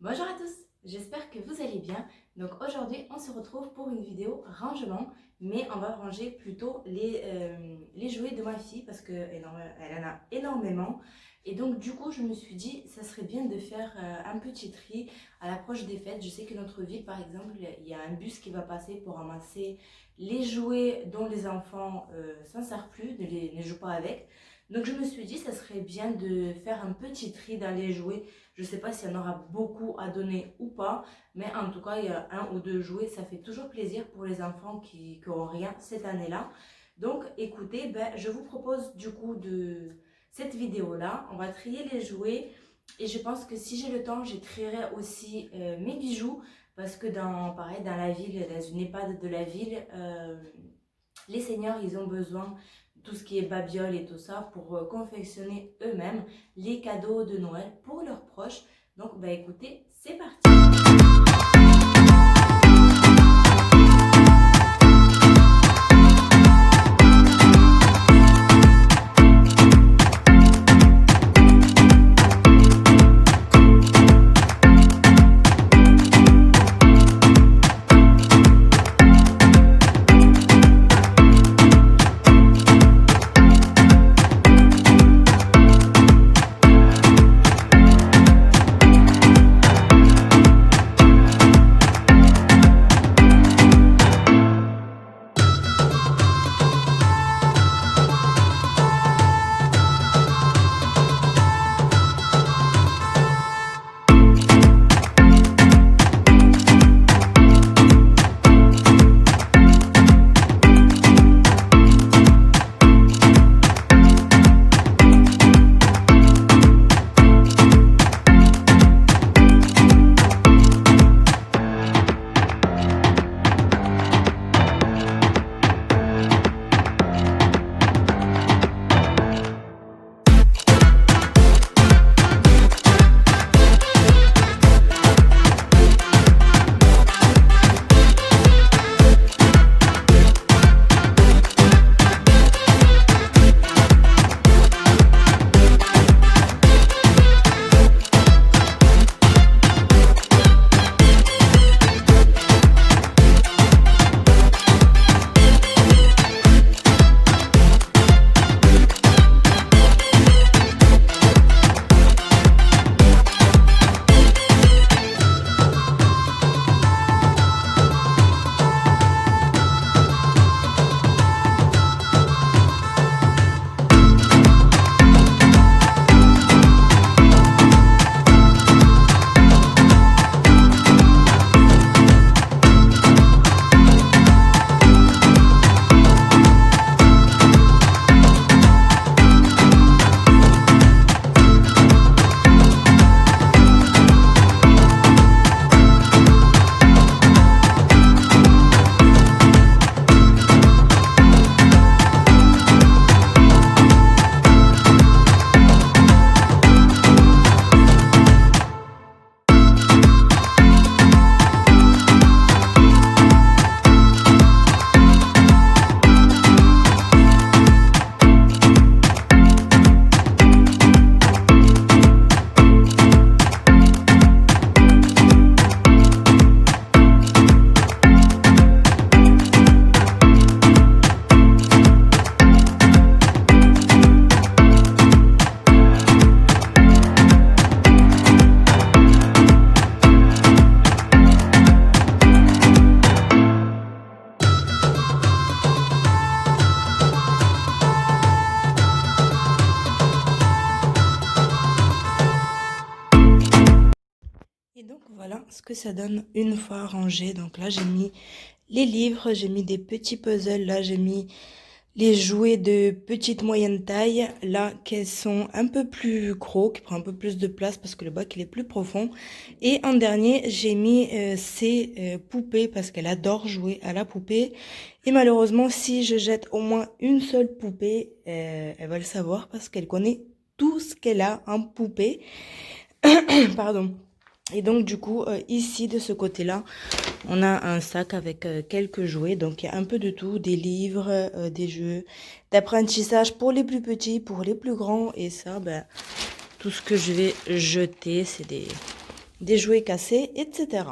Bonjour à tous, j'espère que vous allez bien. Donc aujourd'hui on se retrouve pour une vidéo rangement, mais on va ranger plutôt les jouets de ma fille parce qu'elle en a énormément. Et donc du coup je me suis dit ça serait bien de faire un petit tri à l'approche des fêtes. Je sais que notre ville par exemple, il y a un bus qui va passer pour ramasser les jouets dont les enfants s'en servent plus, ne jouent pas avec. Donc je me suis dit ça serait bien de faire un petit tri dans les jouets. Je ne sais pas s'il y en aura beaucoup à donner ou pas, mais en tout cas, il y a un ou deux jouets. Ça fait toujours plaisir pour les enfants qui n'ont rien cette année-là. Donc, écoutez, je vous propose du coup de cette vidéo-là. On va trier les jouets. Et je pense que si j'ai le temps, je trierai aussi mes bijoux. Parce que pareil, dans la ville, dans une EHPAD de la ville, les seniors, ils ont besoin de tout ce qui est babiole et tout ça pour confectionner eux-mêmes les cadeaux de Noël pour leurs proches. Donc, écoutez, c'est parti! Et donc voilà ce que ça donne une fois rangé. Donc là j'ai mis les livres, j'ai mis des petits puzzles, là j'ai mis les jouets de petite moyenne taille, là qui sont un peu plus gros, qui prennent un peu plus de place parce que le bac il est plus profond. Et en dernier j'ai mis ces poupées parce qu'elle adore jouer à la poupée. Et malheureusement si je jette au moins une seule poupée, elle va le savoir parce qu'elle connaît tout ce qu'elle a en poupée. Pardon. Et donc du coup ici de ce côté là on a un sac avec quelques jouets, donc il y a un peu de tout, des livres, des jeux d'apprentissage pour les plus petits, pour les plus grands. Et ça tout ce que je vais jeter c'est des jouets cassés, etc.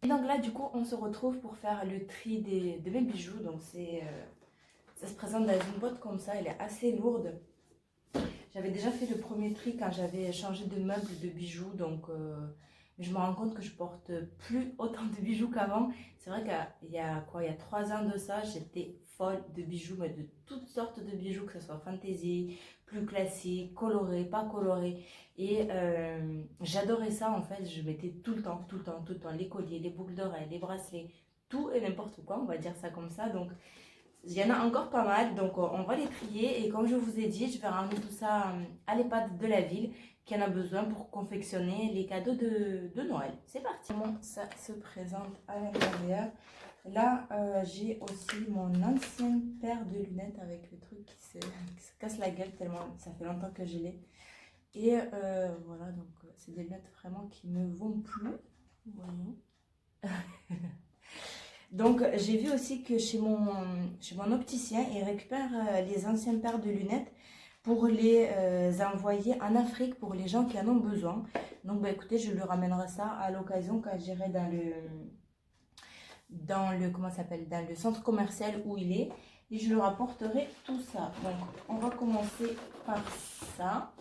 Et donc là, du coup, on se retrouve pour faire le tri de mes bijoux. Donc ça se présente dans une boîte comme ça, elle est assez lourde. J'avais déjà fait le premier tri quand j'avais changé de meuble de bijoux, donc je me rends compte que je porte plus autant de bijoux qu'avant. C'est vrai qu'il y a 3 ans de ça, j'étais folle de bijoux, mais de toutes sortes de bijoux, que ce soit fantaisie, plus classique, coloré, pas coloré. Et j'adorais ça en fait, je mettais tout le temps, les colliers, les boucles d'oreilles, les bracelets, tout et n'importe quoi, on va dire ça comme ça. Donc il y en a encore pas mal, donc on va les trier. Et comme je vous ai dit, je vais ramener tout ça à l'EHPAD de la ville qui en a besoin pour confectionner les cadeaux de Noël. C'est parti. Comment ça se présente à l'intérieur. Là, j'ai aussi mon ancienne paire de lunettes avec le truc qui se casse la gueule tellement ça fait longtemps que je l'ai. Et voilà, donc c'est des lunettes vraiment qui ne me vont plus. Vous voyez. Donc, j'ai vu aussi que chez mon opticien, il récupère les anciennes paires de lunettes pour les envoyer en Afrique pour les gens qui en ont besoin. Donc, bah, écoutez, je lui ramènerai ça à l'occasion quand j'irai dans le centre commercial où il est. Et je lui rapporterai tout ça. Donc, on va commencer par ça.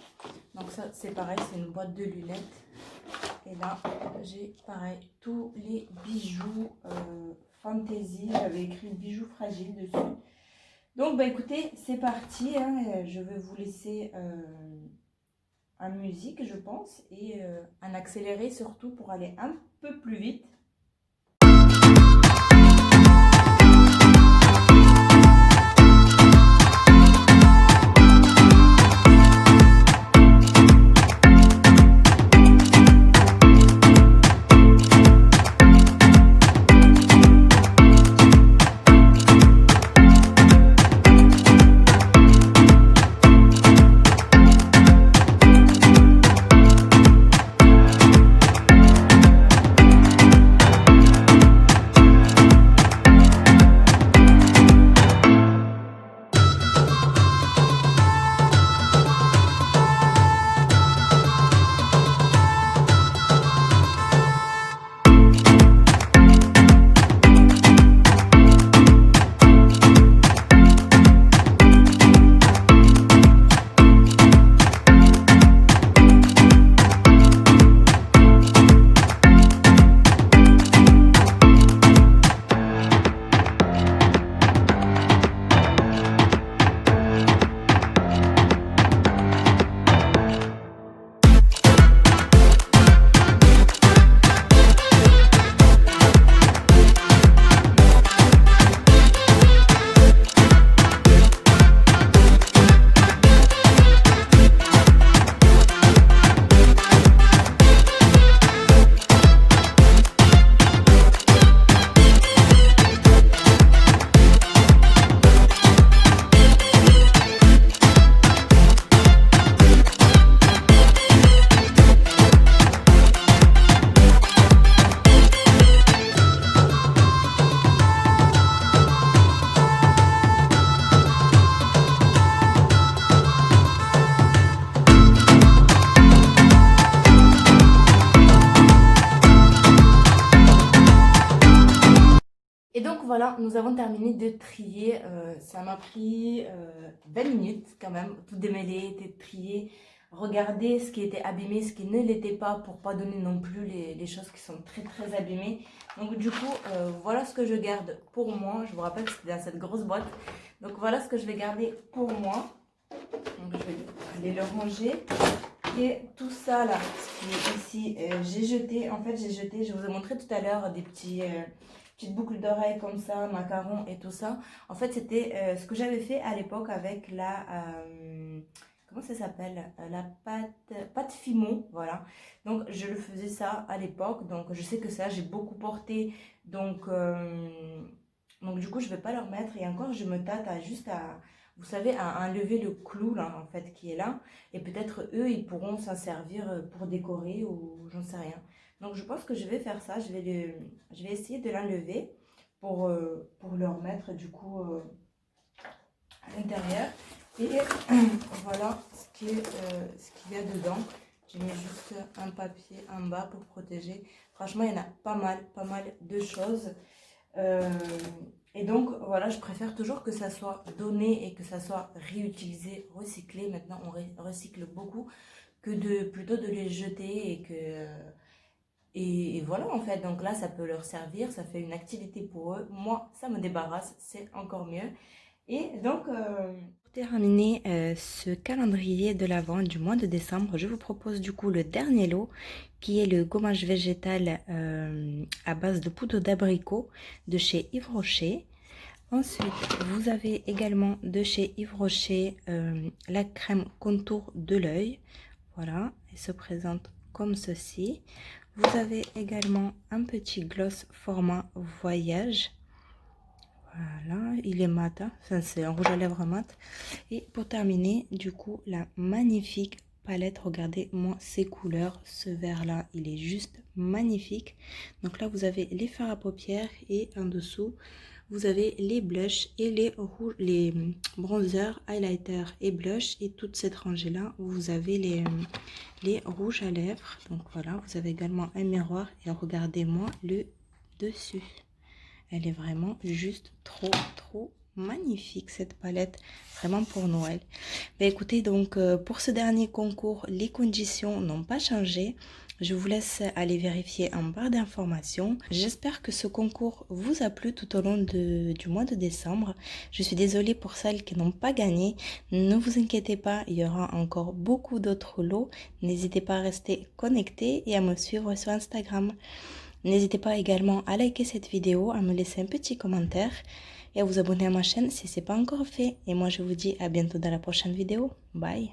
Donc, ça, c'est pareil, c'est une boîte de lunettes. Et là, j'ai pareil, tous les bijoux fantaisie. J'avais écrit bijoux fragiles dessus. Donc, bah écoutez, c'est parti. Hein, je vais vous laisser en musique, je pense, et en accéléré surtout pour aller un peu plus vite. Et donc voilà, nous avons terminé de trier. Ça m'a pris 20 minutes quand même, tout démêler, tout trier, regarder ce qui était abîmé, ce qui ne l'était pas, pour pas donner non plus les choses qui sont très très abîmées. Donc du coup, voilà ce que je garde pour moi. Je vous rappelle que c'était dans cette grosse boîte. Donc voilà ce que je vais garder pour moi. Donc je vais aller le ranger. Et tout ça là, ce qui est ici, j'ai jeté. En fait, j'ai jeté, je vous ai montré tout à l'heure des petites boucles d'oreilles comme ça, macarons et tout ça. En fait, c'était ce que j'avais fait à l'époque avec la... comment ça s'appelle, la pâte Fimo, voilà. Donc, je le faisais ça à l'époque. Donc, je sais que ça, j'ai beaucoup porté. Donc du coup, je vais pas leur mettre. Et encore, je me tâte juste à... Vous savez, à enlever le clou là, en fait, qui est là. Et peut-être eux, ils pourront s'en servir pour décorer ou j'en sais rien. Donc, je pense que je vais faire ça. Je vais essayer de l'enlever pour le remettre du coup à l'intérieur. Et voilà ce qu'il y a dedans. J'ai mis juste un papier en bas pour protéger. Franchement, il y en a pas mal de choses. Et donc, voilà, je préfère toujours que ça soit donné et que ça soit réutilisé, recyclé. Maintenant, on recycle beaucoup que plutôt de les jeter et que... Et voilà en fait, donc là ça peut leur servir, ça fait une activité pour eux. Moi, ça me débarrasse, c'est encore mieux. Et donc, pour terminer ce calendrier de l'Avent du mois de décembre, je vous propose du coup le dernier lot qui est le gommage végétal à base de poudre d'abricot de chez Yves Rocher. Ensuite, vous avez également de chez Yves Rocher la crème contour de l'œil. Voilà, elle se présente comme ceci. Vous avez également un petit gloss format voyage. Voilà, il est mat, hein. C'est un rouge à lèvres mat. Et pour terminer, du coup, la magnifique palette. Regardez-moi ces couleurs. Ce vert là, il est juste magnifique. Donc là, vous avez les fards à paupières et en dessous, vous avez les blushs et les rouges, les bronzers, highlighters et blush. Et toute cette rangée là, vous avez les rouges à lèvres. Donc voilà, vous avez également un miroir et regardez-moi le dessus. Elle est vraiment juste trop magnifique cette palette, vraiment pour Noël. Mais écoutez, donc pour ce dernier concours, les conditions n'ont pas changé. Je vous laisse aller vérifier en barre d'informations. J'espère que ce concours vous a plu tout au long du mois de décembre. Je suis désolée pour celles qui n'ont pas gagné. Ne vous inquiétez pas, il y aura encore beaucoup d'autres lots. N'hésitez pas à rester connecté et à me suivre sur Instagram. N'hésitez pas également à liker cette vidéo, à me laisser un petit commentaire et à vous abonner à ma chaîne si ce n'est pas encore fait. Et moi, je vous dis à bientôt dans la prochaine vidéo. Bye!